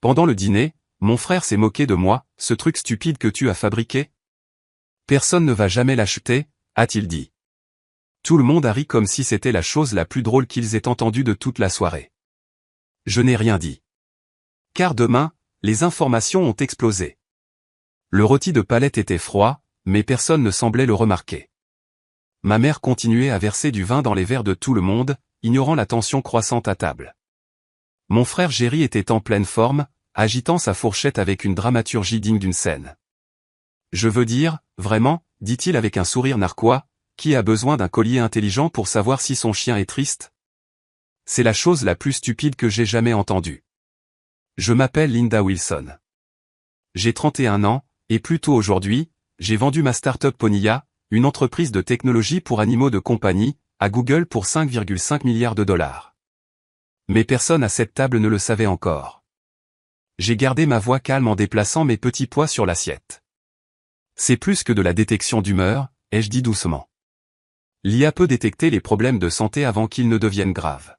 Pendant le dîner, mon frère s'est moqué de moi, ce truc stupide que tu as fabriqué. Personne ne va jamais l'acheter, a-t-il dit. Tout le monde a ri comme si c'était la chose la plus drôle qu'ils aient entendue de toute la soirée. Je n'ai rien dit. Car demain, les informations ont explosé. Le rôti de Palette était froid, mais personne ne semblait le remarquer. Ma mère continuait à verser du vin dans les verres de tout le monde, ignorant la tension croissante à table. Mon frère Jerry était en pleine forme, agitant sa fourchette avec une dramaturgie digne d'une scène. Je veux dire, vraiment, dit-il avec un sourire narquois, qui a besoin d'un collier intelligent pour savoir si son chien est triste? C'est la chose la plus stupide que j'ai jamais entendue. Je m'appelle Linda Wilson. J'ai 31 ans, et plus tôt aujourd'hui, j'ai vendu ma start-up Ponyya, une entreprise de technologie pour animaux de compagnie, à Google pour 5,5 milliards de dollars. Mais personne à cette table ne le savait encore. J'ai gardé ma voix calme en déplaçant mes petits pois sur l'assiette. C'est plus que de la détection d'humeur, ai-je dit doucement. L'IA peut détecter les problèmes de santé avant qu'ils ne deviennent graves.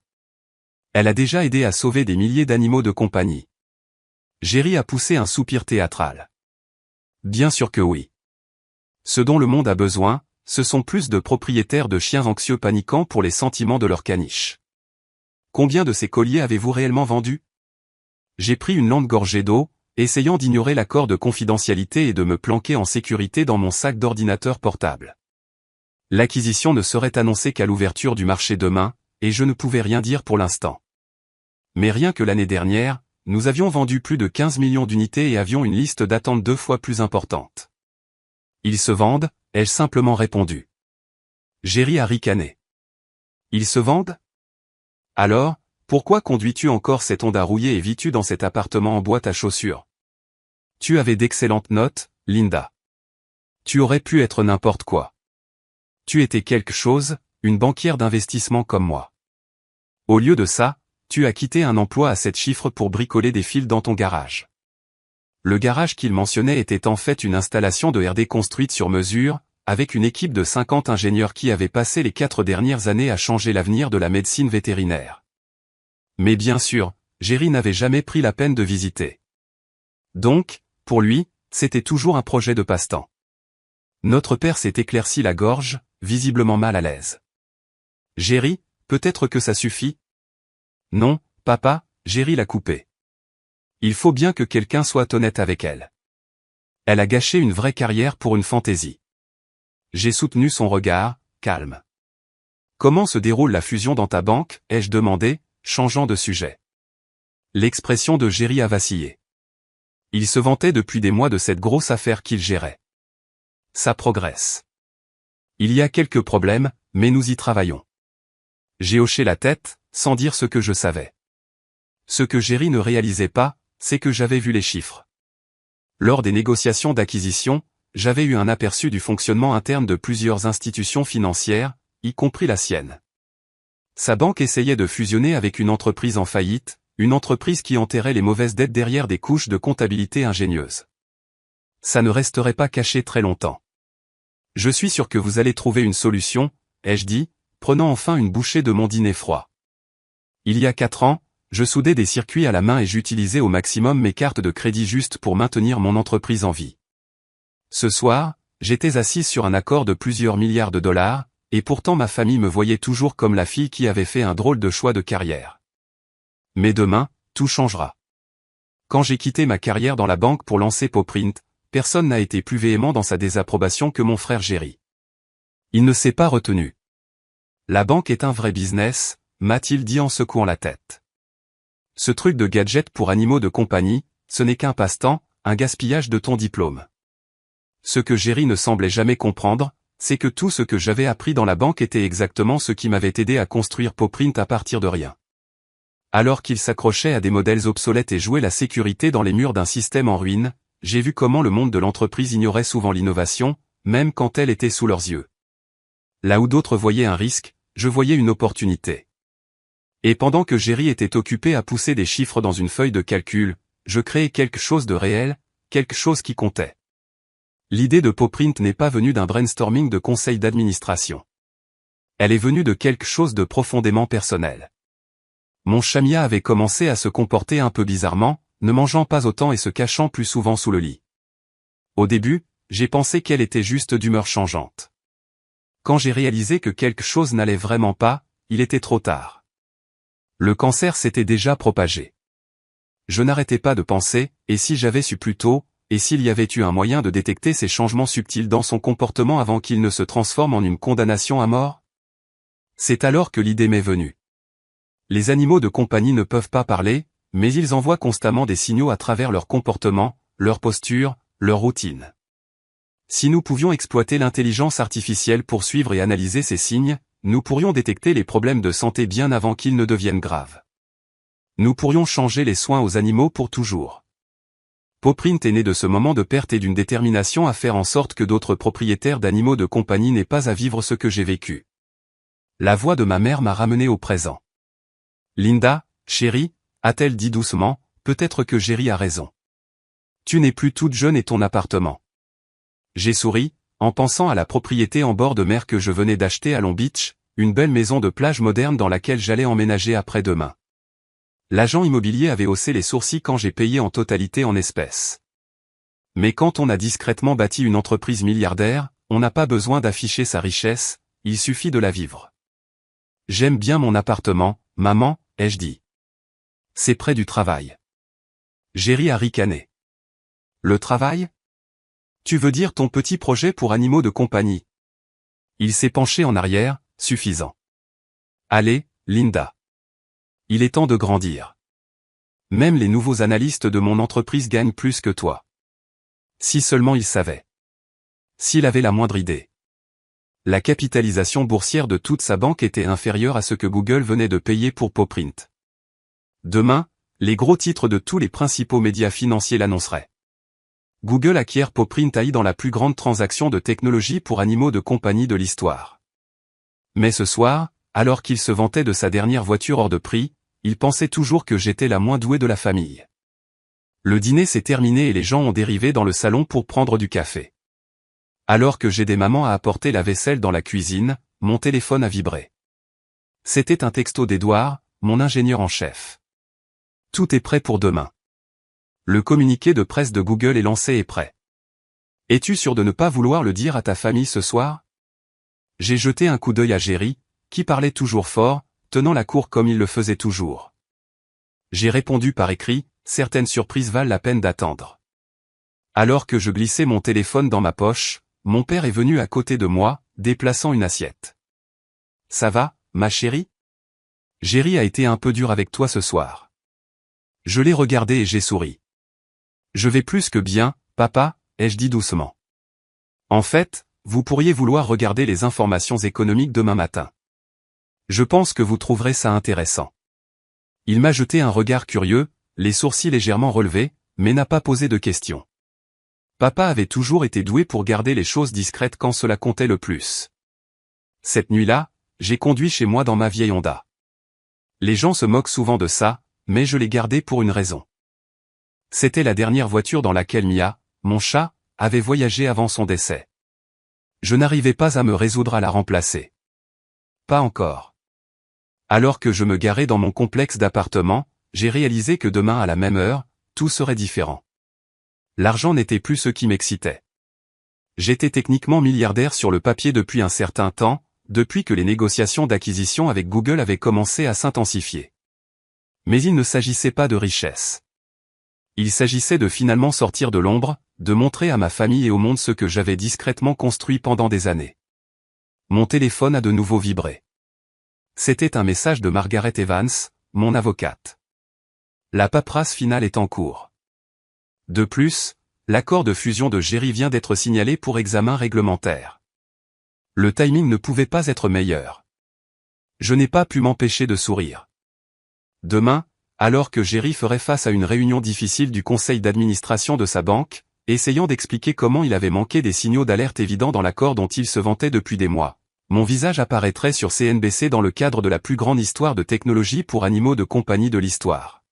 Elle a déjà aidé à sauver des milliers d'animaux de compagnie. Jerry a poussé un soupir théâtral. Bien sûr que oui. Ce dont le monde a besoin, ce sont plus de propriétaires de chiens anxieux paniquants pour les sentiments de leur caniche. Combien de ces colliers avez-vous réellement vendus? J'ai pris une longue gorgée d'eau, essayant d'ignorer l'accord de confidentialité et de me planquer en sécurité dans mon sac d'ordinateur portable. L'acquisition ne serait annoncée qu'à l'ouverture du marché demain, et je ne pouvais rien dire pour l'instant. Mais rien que l'année dernière, nous avions vendu plus de 15 millions d'unités et avions une liste d'attente 2 fois plus importante. Ils se vendent, ai-je simplement répondu. Jerry a ricané. Ils se vendent? Alors, pourquoi conduis-tu encore cette Honda rouillée et vis-tu dans cet appartement en boîte à chaussures? Tu avais d'excellentes notes, Linda. Tu aurais pu être n'importe quoi. Tu étais quelque chose, une banquière d'investissement comme moi. Au lieu de ça, tu as quitté un emploi à 7 chiffres pour bricoler des fils dans ton garage. Le garage qu'il mentionnait était en fait une installation de R&D construite sur mesure, avec une équipe de 50 ingénieurs qui avaient passé les 4 dernières années à changer l'avenir de la médecine vétérinaire. Mais bien sûr, Jerry n'avait jamais pris la peine de visiter. Donc, pour lui, c'était toujours un projet de passe-temps. Notre père s'est éclairci la gorge, visiblement mal à l'aise. Jerry, peut-être que ça suffit? Non, papa, Jerry l'a coupé. Il faut bien que quelqu'un soit honnête avec elle. Elle a gâché une vraie carrière pour une fantaisie. J'ai soutenu son regard, calme. Comment se déroule la fusion dans ta banque, ai-je demandé, changeant de sujet. L'expression de Jerry a vacillé. Il se vantait depuis des mois de cette grosse affaire qu'il gérait. Ça progresse. Il y a quelques problèmes, mais nous y travaillons. J'ai hoché la tête, sans dire ce que je savais. Ce que Jerry ne réalisait pas, c'est que j'avais vu les chiffres. Lors des négociations d'acquisition, j'avais eu un aperçu du fonctionnement interne de plusieurs institutions financières, y compris la sienne. Sa banque essayait de fusionner avec une entreprise en faillite, une entreprise qui enterrait les mauvaises dettes derrière des couches de comptabilité ingénieuses. Ça ne resterait pas caché très longtemps. Je suis sûr que vous allez trouver une solution, ai-je dit, prenant enfin une bouchée de mon dîner froid. Il y a 4 ans, je soudais des circuits à la main et j'utilisais au maximum mes cartes de crédit juste pour maintenir mon entreprise en vie. Ce soir, j'étais assise sur un accord de plusieurs milliards de dollars, et pourtant ma famille me voyait toujours comme la fille qui avait fait un drôle de choix de carrière. Mais demain, tout changera. Quand j'ai quitté ma carrière dans la banque pour lancer PawPrint, personne n'a été plus véhément dans sa désapprobation que mon frère Jerry. Il ne s'est pas retenu. La banque est un vrai business, m'a-t-il dit en secouant la tête. Ce truc de gadget pour animaux de compagnie, ce n'est qu'un passe-temps, un gaspillage de ton diplôme. Ce que Jerry ne semblait jamais comprendre, c'est que tout ce que j'avais appris dans la banque était exactement ce qui m'avait aidé à construire PawPrint à partir de rien. Alors qu'il s'accrochait à des modèles obsolètes et jouait la sécurité dans les murs d'un système en ruine, j'ai vu comment le monde de l'entreprise ignorait souvent l'innovation, même quand elle était sous leurs yeux. Là où d'autres voyaient un risque, je voyais une opportunité. Et pendant que Jerry était occupé à pousser des chiffres dans une feuille de calcul, je créais quelque chose de réel, quelque chose qui comptait. L'idée de PawPrint n'est pas venue d'un brainstorming de conseil d'administration. Elle est venue de quelque chose de profondément personnel. Mon Chamia avait commencé à se comporter un peu bizarrement, ne mangeant pas autant et se cachant plus souvent sous le lit. Au début, j'ai pensé qu'elle était juste d'humeur changeante. Quand j'ai réalisé que quelque chose n'allait vraiment pas, il était trop tard. Le cancer s'était déjà propagé. Je n'arrêtais pas de penser, et si j'avais su plus tôt, et s'il y avait eu un moyen de détecter ces changements subtils dans son comportement avant qu'il ne se transforme en une condamnation à mort? C'est alors que l'idée m'est venue. Les animaux de compagnie ne peuvent pas parler, mais ils envoient constamment des signaux à travers leur comportement, leur posture, leur routine. Si nous pouvions exploiter l'intelligence artificielle pour suivre et analyser ces signes, nous pourrions détecter les problèmes de santé bien avant qu'ils ne deviennent graves. Nous pourrions changer les soins aux animaux pour toujours. Pawprint est né de ce moment de perte et d'une détermination à faire en sorte que d'autres propriétaires d'animaux de compagnie n'aient pas à vivre ce que j'ai vécu. La voix de ma mère m'a ramené au présent. Linda, chérie, a-t-elle dit doucement, peut-être que Jerry a raison. Tu n'es plus toute jeune et ton appartement. J'ai souri, en pensant à la propriété en bord de mer que je venais d'acheter à Long Beach, une belle maison de plage moderne dans laquelle j'allais emménager après-demain. L'agent immobilier avait haussé les sourcils quand j'ai payé en totalité en espèces. Mais quand on a discrètement bâti une entreprise milliardaire, on n'a pas besoin d'afficher sa richesse, il suffit de la vivre. J'aime bien mon appartement, maman, ai-je dit. C'est près du travail. Jerry a ricané. Le travail? Tu veux dire ton petit projet pour animaux de compagnie? Il s'est penché en arrière, suffisant. Allez, Linda. Il est temps de grandir. Même les nouveaux analystes de mon entreprise gagnent plus que toi. Si seulement il savait. S'il avait la moindre idée. La capitalisation boursière de toute sa banque était inférieure à ce que Google venait de payer pour Pawprint. Demain, les gros titres de tous les principaux médias financiers l'annonceraient. Google acquiert Pawprint AI dans la plus grande transaction de technologie pour animaux de compagnie de l'histoire. Mais ce soir, alors qu'il se vantait de sa dernière voiture hors de prix, il pensait toujours que j'étais la moins douée de la famille. Le dîner s'est terminé et les gens ont dérivé dans le salon pour prendre du café. Alors que j'aidais maman à apporter la vaisselle dans la cuisine, mon téléphone a vibré. C'était un texto d'Edouard, mon ingénieur en chef. Tout est prêt pour demain. Le communiqué de presse de Google est lancé et prêt. Es-tu sûr de ne pas vouloir le dire à ta famille ce soir? J'ai jeté un coup d'œil à Jerry, qui parlait toujours fort, tenant la cour comme il le faisait toujours. J'ai répondu par écrit, certaines surprises valent la peine d'attendre. Alors que je glissais mon téléphone dans ma poche, mon père est venu à côté de moi, déplaçant une assiette. Ça va, ma chérie? Jerry a été un peu dur avec toi ce soir. Je l'ai regardé et j'ai souri. Je vais plus que bien, papa, ai-je dit doucement. En fait, vous pourriez vouloir regarder les informations économiques demain matin. Je pense que vous trouverez ça intéressant. Il m'a jeté un regard curieux, les sourcils légèrement relevés, mais n'a pas posé de questions. Papa avait toujours été doué pour garder les choses discrètes quand cela comptait le plus. Cette nuit-là, j'ai conduit chez moi dans ma vieille Honda. Les gens se moquent souvent de ça, mais je l'ai gardée pour une raison. C'était la dernière voiture dans laquelle Mia, mon chat, avait voyagé avant son décès. Je n'arrivais pas à me résoudre à la remplacer. Pas encore. Alors que je me garais dans mon complexe d'appartements, j'ai réalisé que demain à la même heure, tout serait différent. L'argent n'était plus ce qui m'excitait. J'étais techniquement milliardaire sur le papier depuis un certain temps, depuis que les négociations d'acquisition avec Google avaient commencé à s'intensifier. Mais il ne s'agissait pas de richesse. Il s'agissait de finalement sortir de l'ombre, de montrer à ma famille et au monde ce que j'avais discrètement construit pendant des années. Mon téléphone a de nouveau vibré. C'était un message de Margaret Evans, mon avocate. La paperasse finale est en cours. De plus, l'accord de fusion de Jerry vient d'être signalé pour examen réglementaire. Le timing ne pouvait pas être meilleur. Je n'ai pas pu m'empêcher de sourire. Demain, alors que Jerry ferait face à une réunion difficile du conseil d'administration de sa banque, essayant d'expliquer comment il avait manqué des signaux d'alerte évidents dans l'accord dont il se vantait depuis des mois, mon visage apparaîtrait sur CNBC dans le cadre de la plus grande histoire de technologie pour animaux de compagnie de l'histoire.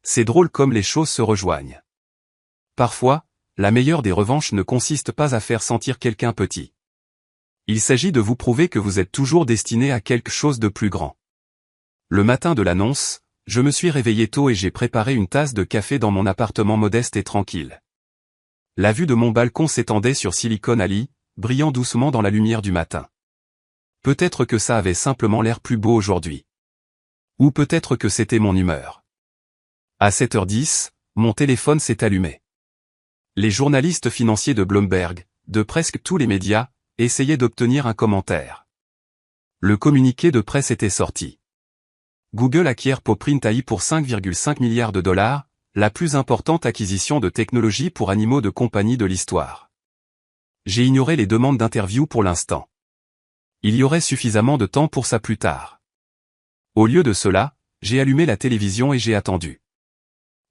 C'est drôle comme les choses se rejoignent. Parfois, la meilleure des revanches ne consiste pas à faire sentir quelqu'un petit. Il s'agit de vous prouver que vous êtes toujours destiné à quelque chose de plus grand. Le matin de l'annonce, Je me suis réveillé tôt et j'ai préparé une tasse de café dans mon appartement modeste et tranquille. La vue de mon balcon s'étendait sur Silicon Alley, brillant doucement dans la lumière du matin. Peut-être que ça avait simplement l'air plus beau aujourd'hui. Ou peut-être que c'était mon humeur. À 7h10, mon téléphone s'est allumé. Les journalistes financiers de Bloomberg, de presque tous les médias, essayaient d'obtenir un commentaire. Le communiqué de presse était sorti. Google acquiert PawPrint AI pour 5,5 milliards de dollars, la plus importante acquisition de technologie pour animaux de compagnie de l'histoire. J'ai ignoré les demandes d'interview pour l'instant. Il y aurait suffisamment de temps pour ça plus tard. Au lieu de cela, j'ai allumé la télévision et j'ai attendu.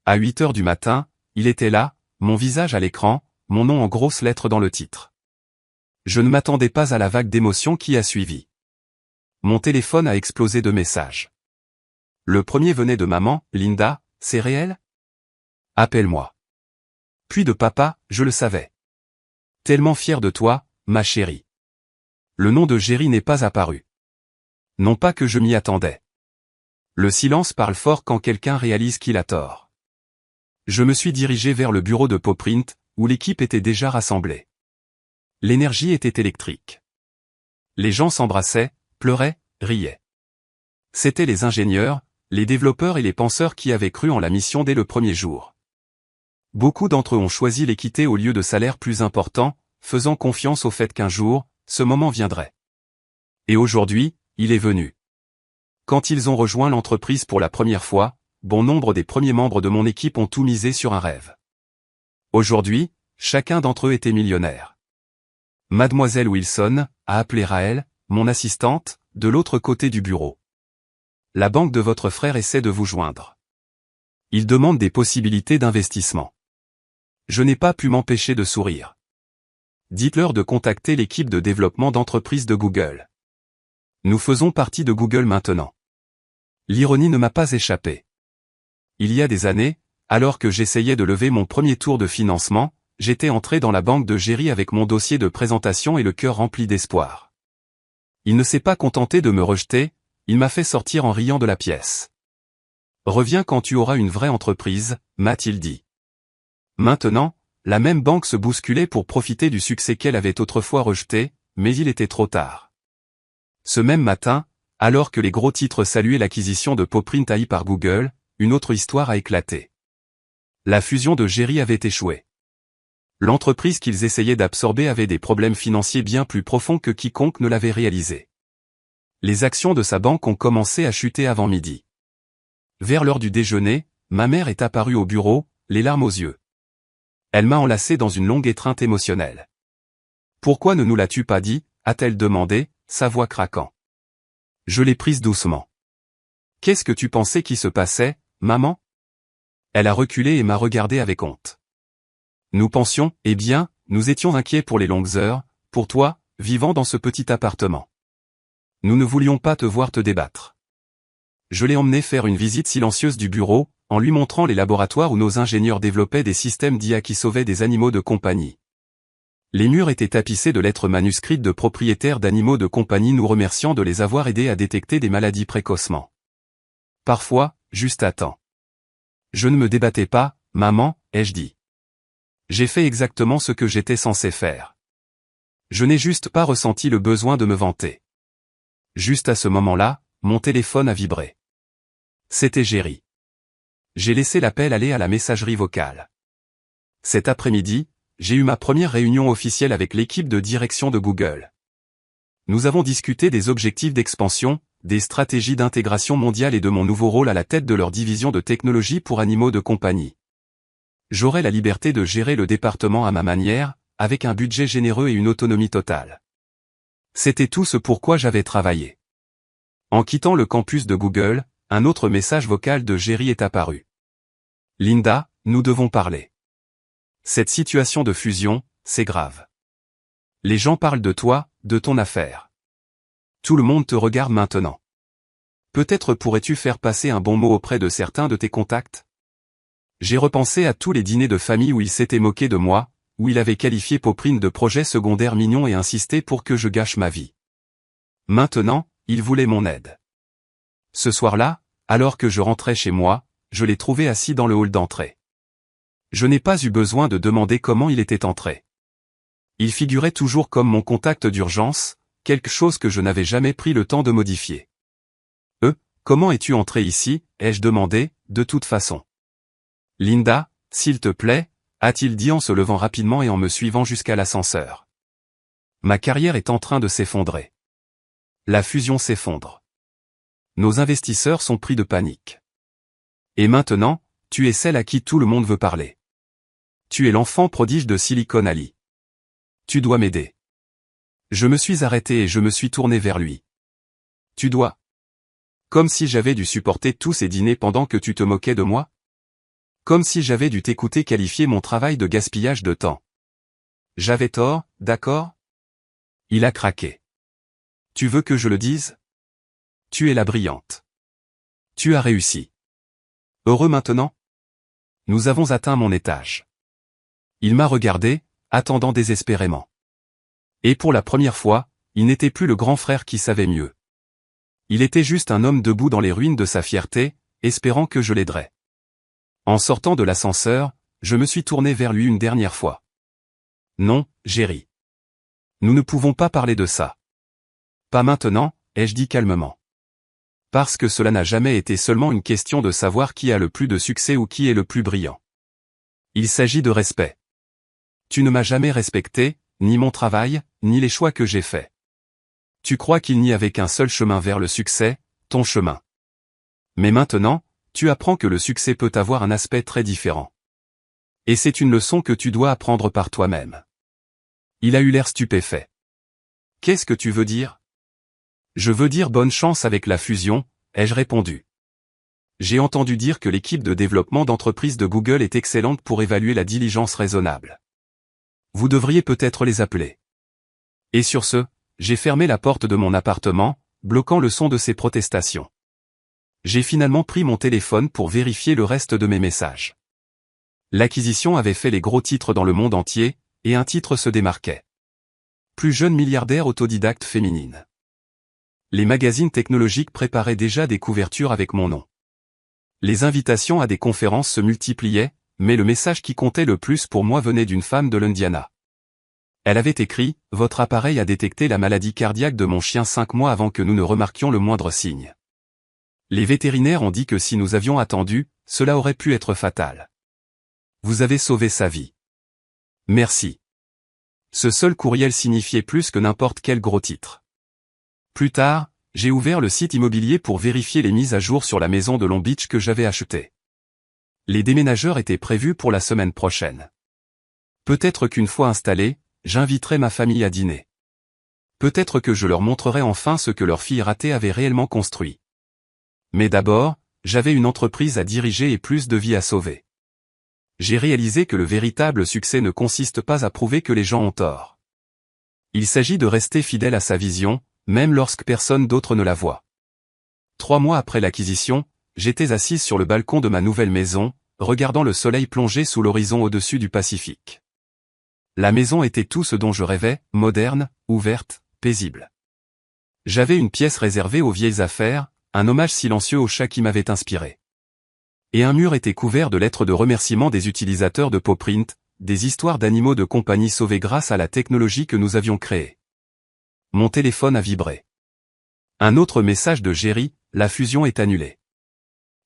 À 8 heures du matin, il était là, mon visage à l'écran, mon nom en grosses lettres dans le titre. Je ne m'attendais pas à la vague d'émotions qui a suivi. Mon téléphone a explosé de messages. Le premier venait de maman, Linda, c'est réel? Appelle-moi. Puis de papa, je le savais. Tellement fier de toi, ma chérie. Le nom de Jerry n'est pas apparu. Non pas que je m'y attendais. Le silence parle fort quand quelqu'un réalise qu'il a tort. Je me suis dirigé vers le bureau de PawPrint, où l'équipe était déjà rassemblée. L'énergie était électrique. Les gens s'embrassaient, pleuraient, riaient. C'étaient les ingénieurs, les développeurs et les penseurs qui avaient cru en la mission dès le premier jour. Beaucoup d'entre eux ont choisi l'équité au lieu de salaires plus importants, faisant confiance au fait qu'un jour, ce moment viendrait. Et aujourd'hui, il est venu. Quand ils ont rejoint l'entreprise pour la première fois, bon nombre des premiers membres de mon équipe ont tout misé sur un rêve. Aujourd'hui, chacun d'entre eux était millionnaire. Mademoiselle Wilson a appelé Raël, mon assistante, de l'autre côté du bureau. La banque de votre frère essaie de vous joindre. Il demande des possibilités d'investissement. Je n'ai pas pu m'empêcher de sourire. Dites-leur de contacter l'équipe de développement d'entreprise de Google. Nous faisons partie de Google maintenant. L'ironie ne m'a pas échappé. Il y a des années, alors que j'essayais de lever mon premier tour de financement, j'étais entré dans la banque de Jerry avec mon dossier de présentation et le cœur rempli d'espoir. Il ne s'est pas contenté de me rejeter, il m'a fait sortir en riant de la pièce. Reviens quand tu auras une vraie entreprise, m'a-t-il dit. Maintenant, la même banque se bousculait pour profiter du succès qu'elle avait autrefois rejeté, mais il était trop tard. Ce même matin, alors que les gros titres saluaient l'acquisition de PawPrint AI par Google, une autre histoire a éclaté. La fusion de Jerry avait échoué. L'entreprise qu'ils essayaient d'absorber avait des problèmes financiers bien plus profonds que quiconque ne l'avait réalisé. Les actions de sa banque ont commencé à chuter avant midi. Vers l'heure du déjeuner, ma mère est apparue au bureau, les larmes aux yeux. Elle m'a enlacé dans une longue étreinte émotionnelle. « Pourquoi ne nous l'as-tu pas dit ?» a-t-elle demandé, sa voix craquant. Je l'ai prise doucement. « Qu'est-ce que tu pensais qui se passait, maman ?» Elle a reculé et m'a regardé avec honte. Nous pensions, eh bien, nous étions inquiets pour les longues heures, pour toi, vivant dans ce petit appartement. Nous ne voulions pas te voir te débattre. Je l'ai emmené faire une visite silencieuse du bureau, en lui montrant les laboratoires où nos ingénieurs développaient des systèmes d'IA qui sauvaient des animaux de compagnie. Les murs étaient tapissés de lettres manuscrites de propriétaires d'animaux de compagnie nous remerciant de les avoir aidés à détecter des maladies précocement. Parfois, juste à temps. Je ne me débattais pas, maman, ai-je dit. J'ai fait exactement ce que j'étais censé faire. Je n'ai juste pas ressenti le besoin de me vanter. Juste à ce moment-là, mon téléphone a vibré. C'était Jerry. J'ai laissé l'appel aller à la messagerie vocale. Cet après-midi, j'ai eu ma première réunion officielle avec l'équipe de direction de Google. Nous avons discuté des objectifs d'expansion, des stratégies d'intégration mondiale et de mon nouveau rôle à la tête de leur division de technologie pour animaux de compagnie. J'aurai la liberté de gérer le département à ma manière, avec un budget généreux et une autonomie totale. C'était tout ce pourquoi j'avais travaillé. En quittant le campus de Google, un autre message vocal de Jerry est apparu. Linda, nous devons parler. Cette situation de fusion, c'est grave. Les gens parlent de toi, de ton affaire. Tout le monde te regarde maintenant. Peut-être pourrais-tu faire passer un bon mot auprès de certains de tes contacts? J'ai repensé à tous les dîners de famille où il s'était moqué de moi, où il avait qualifié PawPrint de projet secondaire mignon et insisté pour que je gâche ma vie. Maintenant, il voulait mon aide. Ce soir-là, alors que je rentrais chez moi, je l'ai trouvé assis dans le hall d'entrée. Je n'ai pas eu besoin de demander comment il était entré. Il figurait toujours comme mon contact d'urgence, quelque chose que je n'avais jamais pris le temps de modifier. Comment es-tu entré ici, ai-je demandé, de toute façon. Linda, s'il te plaît, a-t-il dit en se levant rapidement et en me suivant jusqu'à l'ascenseur. Ma carrière est en train de s'effondrer. La fusion s'effondre. Nos investisseurs sont pris de panique. Et maintenant, tu es celle à qui tout le monde veut parler. Tu es l'enfant prodige de Silicon Alley. Tu dois m'aider. Je me suis arrêté et je me suis tourné vers lui. Tu dois. Comme si j'avais dû supporter tous ces dîners pendant que tu te moquais de moi? Comme si j'avais dû t'écouter qualifier mon travail de gaspillage de temps. J'avais tort, d'accord? Il a craqué. Tu veux que je le dise? Tu es la brillante. Tu as réussi. Heureux maintenant? Nous avons atteint mon étage. Il m'a regardé, attendant désespérément. Et pour la première fois, il n'était plus le grand frère qui savait mieux. Il était juste un homme debout dans les ruines de sa fierté, espérant que je l'aiderais. En sortant de l'ascenseur, je me suis tourné vers lui une dernière fois. Non, Jerry. Nous ne pouvons pas parler de ça. Pas maintenant, ai-je dit calmement. Parce que cela n'a jamais été seulement une question de savoir qui a le plus de succès ou qui est le plus brillant. Il s'agit de respect. Tu ne m'as jamais respecté, ni mon travail, ni les choix que j'ai faits. Tu crois qu'il n'y avait qu'un seul chemin vers le succès, ton chemin. Mais maintenant, tu apprends que le succès peut avoir un aspect très différent. Et c'est une leçon que tu dois apprendre par toi-même. Il a eu l'air stupéfait. Qu'est-ce que tu veux dire? Je veux dire bonne chance avec la fusion, ai-je répondu. J'ai entendu dire que l'équipe de développement d'entreprise de Google est excellente pour évaluer la diligence raisonnable. Vous devriez peut-être les appeler. Et sur ce, j'ai fermé la porte de mon appartement, bloquant le son de ses protestations. J'ai finalement pris mon téléphone pour vérifier le reste de mes messages. L'acquisition avait fait les gros titres dans le monde entier, et un titre se démarquait. Plus jeune milliardaire autodidacte féminine. Les magazines technologiques préparaient déjà des couvertures avec mon nom. Les invitations à des conférences se multipliaient, mais le message qui comptait le plus pour moi venait d'une femme de l'Indiana. Elle avait écrit « Votre appareil a détecté la maladie cardiaque de mon chien 5 mois avant que nous ne remarquions le moindre signe. Les vétérinaires ont dit que si nous avions attendu, cela aurait pu être fatal. Vous avez sauvé sa vie. Merci. » Ce seul courriel signifiait plus que n'importe quel gros titre. Plus tard, j'ai ouvert le site immobilier pour vérifier les mises à jour sur la maison de Long Beach que j'avais achetée. Les déménageurs étaient prévus pour la semaine prochaine. Peut-être qu'une fois installés, j'inviterai ma famille à dîner. Peut-être que je leur montrerai enfin ce que leur fille ratée avait réellement construit. Mais d'abord, j'avais une entreprise à diriger et plus de vies à sauver. J'ai réalisé que le véritable succès ne consiste pas à prouver que les gens ont tort. Il s'agit de rester fidèle à sa vision, même lorsque personne d'autre ne la voit. 3 mois après l'acquisition, j'étais assise sur le balcon de ma nouvelle maison, regardant le soleil plonger sous l'horizon au-dessus du Pacifique. La maison était tout ce dont je rêvais, moderne, ouverte, paisible. J'avais une pièce réservée aux vieilles affaires, un hommage silencieux au chat qui m'avait inspiré. Et un mur était couvert de lettres de remerciement des utilisateurs de PawPrint, des histoires d'animaux de compagnie sauvés grâce à la technologie que nous avions créée. Mon téléphone a vibré. Un autre message de Jerry, la fusion est annulée.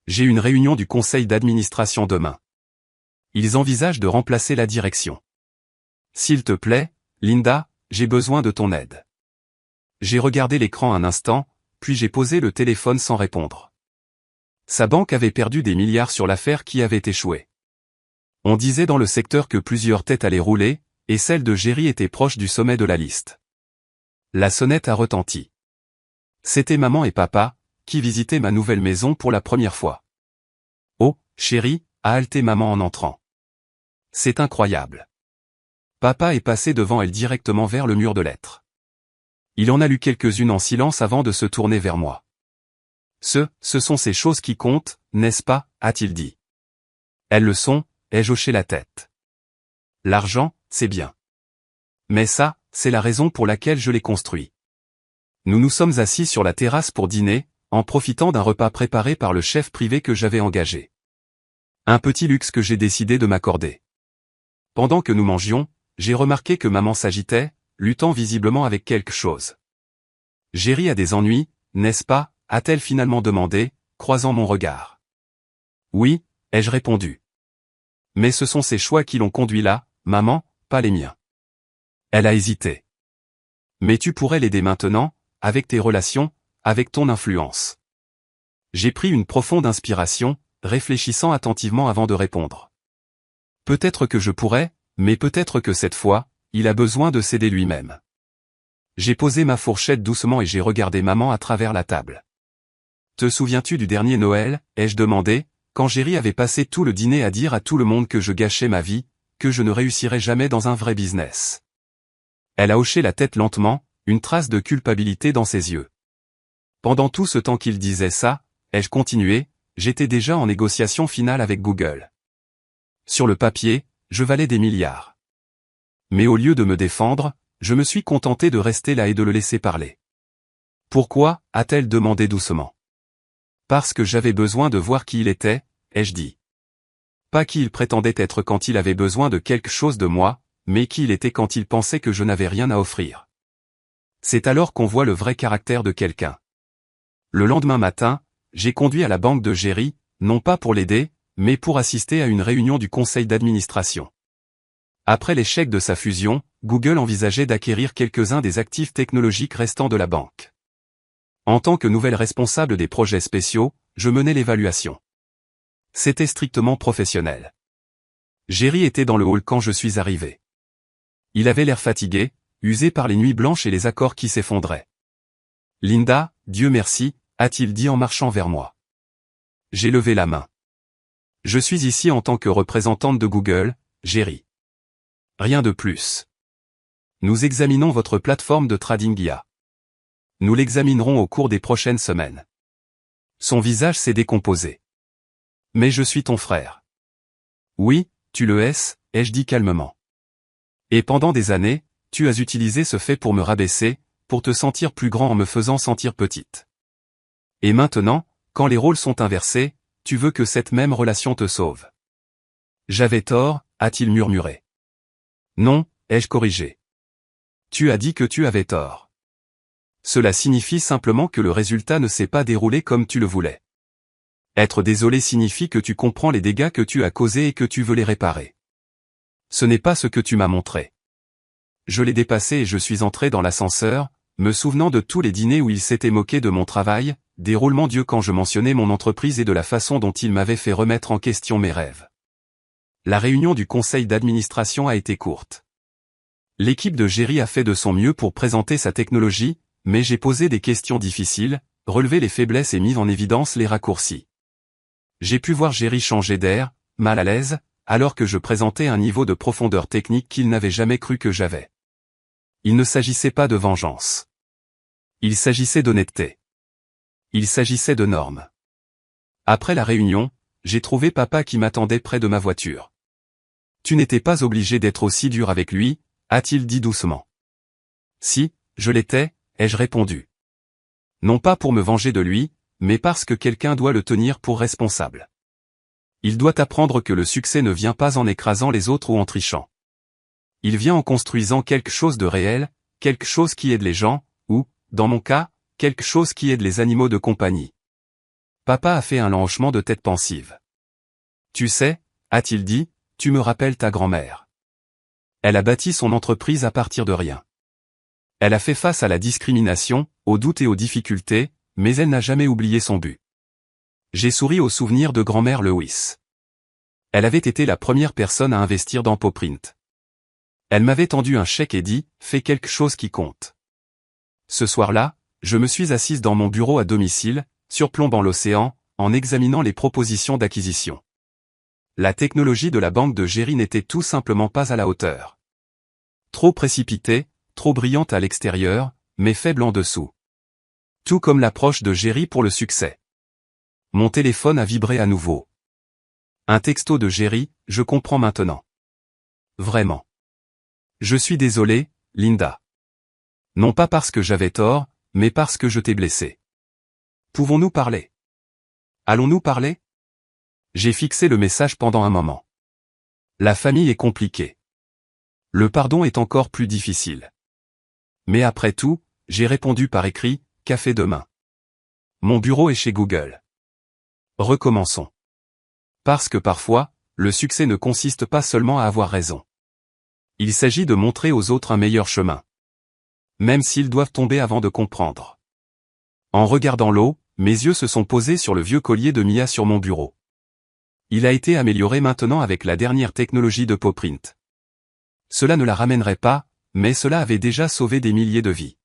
J'ai une réunion du conseil d'administration demain. Ils envisagent de remplacer la direction. S'il te plaît, Linda, j'ai besoin de ton aide. J'ai regardé l'écran un instant, puis j'ai posé le téléphone sans répondre. Sa banque avait perdu des milliards sur l'affaire qui avait échoué. On disait dans le secteur que plusieurs têtes allaient rouler, et celle de Jerry était proche du sommet de la liste. La sonnette a retenti. C'était maman et papa, qui visitaient ma nouvelle maison pour la première fois. Oh, chérie, a haleté maman en entrant. C'est incroyable. Papa est passé devant elle directement vers le mur de lettres. Il en a lu quelques-unes en silence avant de se tourner vers moi. Ce sont ces choses qui comptent, n'est-ce pas, a-t-il dit. Elles le sont, ai-je hoché la tête. L'argent, c'est bien. Mais ça, c'est la raison pour laquelle je l'ai construit. Nous nous sommes assis sur la terrasse pour dîner, en profitant d'un repas préparé par le chef privé que j'avais engagé. Un petit luxe que j'ai décidé de m'accorder. Pendant que nous mangions, j'ai remarqué que maman s'agitait, luttant visiblement avec quelque chose. Géry a des ennuis, n'est-ce pas, a-t-elle finalement demandé, croisant mon regard. Oui, ai-je répondu. Mais ce sont ses choix qui l'ont conduit là, maman, pas les miens. Elle a hésité. Mais tu pourrais l'aider maintenant, avec tes relations, avec ton influence. J'ai pris une profonde inspiration, réfléchissant attentivement avant de répondre. Peut-être que je pourrais, mais peut-être que cette fois, il a besoin de s'aider lui-même. J'ai posé ma fourchette doucement et j'ai regardé maman à travers la table. Te souviens-tu du dernier Noël, ai-je demandé, quand Géry avait passé tout le dîner à dire à tout le monde que je gâchais ma vie, que je ne réussirais jamais dans un vrai business. Elle a hoché la tête lentement, une trace de culpabilité dans ses yeux. Pendant tout ce temps qu'il disait ça, ai-je continué, j'étais déjà en négociation finale avec Google. Sur le papier, je valais des milliards. Mais au lieu de me défendre, je me suis contenté de rester là et de le laisser parler. Pourquoi, a-t-elle demandé doucement. Parce que j'avais besoin de voir qui il était, ai-je dit. Pas qui il prétendait être quand il avait besoin de quelque chose de moi, mais qui il était quand il pensait que je n'avais rien à offrir. C'est alors qu'on voit le vrai caractère de quelqu'un. Le lendemain matin, j'ai conduit à la banque de Géry, non pas pour l'aider, mais pour assister à une réunion du conseil d'administration. Après l'échec de sa fusion, Google envisageait d'acquérir quelques-uns des actifs technologiques restants de la banque. En tant que nouvelle responsable des projets spéciaux, je menais l'évaluation. C'était strictement professionnel. Géry était dans le hall quand je suis arrivé. Il avait l'air fatigué, usé par les nuits blanches et les accords qui s'effondraient. Linda, Dieu merci, a-t-il dit en marchant vers moi. J'ai levé la main. Je suis ici en tant que représentante de Google, Géry. Rien de plus. Nous examinons votre plateforme de trading IA. Nous l'examinerons au cours des prochaines semaines. Son visage s'est décomposé. Mais je suis ton frère. Oui, tu le es, ai-je dit calmement. Et pendant des années, tu as utilisé ce fait pour me rabaisser, pour te sentir plus grand en me faisant sentir petite. Et maintenant, quand les rôles sont inversés, tu veux que cette même relation te sauve. J'avais tort, a-t-il murmuré. Non, ai-je corrigé. Tu as dit que tu avais tort. Cela signifie simplement que le résultat ne s'est pas déroulé comme tu le voulais. Être désolé signifie que tu comprends les dégâts que tu as causés et que tu veux les réparer. Ce n'est pas ce que tu m'as montré. Je l'ai dépassé et je suis entré dans l'ascenseur, me souvenant de tous les dîners où il s'était moqué de mon travail, des roulements d'yeux quand je mentionnais mon entreprise et de la façon dont il m'avait fait remettre en question mes rêves. La réunion du conseil d'administration a été courte. L'équipe de Géry a fait de son mieux pour présenter sa technologie, mais j'ai posé des questions difficiles, relevé les faiblesses et mis en évidence les raccourcis. J'ai pu voir Géry changer d'air, mal à l'aise, alors que je présentais un niveau de profondeur technique qu'il n'avait jamais cru que j'avais. Il ne s'agissait pas de vengeance. Il s'agissait d'honnêteté. Il s'agissait de normes. Après la réunion, j'ai trouvé papa qui m'attendait près de ma voiture. Tu n'étais pas obligé d'être aussi dur avec lui, a-t-il dit doucement. Si, je l'étais, ai-je répondu. Non pas pour me venger de lui, mais parce que quelqu'un doit le tenir pour responsable. Il doit apprendre que le succès ne vient pas en écrasant les autres ou en trichant. Il vient en construisant quelque chose de réel, quelque chose qui aide les gens, ou, dans mon cas, quelque chose qui aide les animaux de compagnie. Papa a fait un lent hochement de tête pensive. Tu sais, a-t-il dit, tu me rappelles ta grand-mère. Elle a bâti son entreprise à partir de rien. Elle a fait face à la discrimination, aux doutes et aux difficultés, mais elle n'a jamais oublié son but. J'ai souri au souvenir de grand-mère Lewis. Elle avait été la première personne à investir dans PoPrint. Elle m'avait tendu un chèque et dit, fais quelque chose qui compte. Ce soir-là, je me suis assise dans mon bureau à domicile, surplombant l'océan, en examinant les propositions d'acquisition. La technologie de la banque de Géry n'était tout simplement pas à la hauteur. Trop précipitée, trop brillante à l'extérieur, mais faible en dessous. Tout comme l'approche de Géry pour le succès. Mon téléphone a vibré à nouveau. Un texto de Géry, je comprends maintenant. Vraiment. Je suis désolé, Linda. Non pas parce que j'avais tort, mais parce que je t'ai blessé. Pouvons-nous parler? Allons-nous parler? J'ai fixé le message pendant un moment. La famille est compliquée. Le pardon est encore plus difficile. Mais après tout, j'ai répondu par écrit, café demain. Mon bureau est chez Google. Recommençons. Parce que parfois, le succès ne consiste pas seulement à avoir raison. Il s'agit de montrer aux autres un meilleur chemin. Même s'ils doivent tomber avant de comprendre. En regardant l'eau, mes yeux se sont posés sur le vieux collier de Mia sur mon bureau. Il a été amélioré maintenant avec la dernière technologie de PawPrint. Cela ne la ramènerait pas, mais cela avait déjà sauvé des milliers de vies.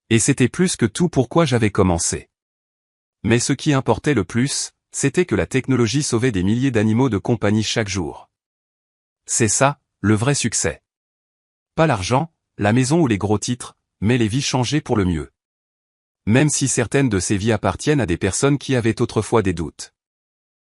Et c'était plus que tout pourquoi j'avais commencé. Mais ce qui importait le plus, c'était que la technologie sauvait des milliers d'animaux de compagnie chaque jour. C'est ça, le vrai succès. Pas l'argent, la maison ou les gros titres, mais les vies changées pour le mieux. Même si certaines de ces vies appartiennent à des personnes qui avaient autrefois des doutes.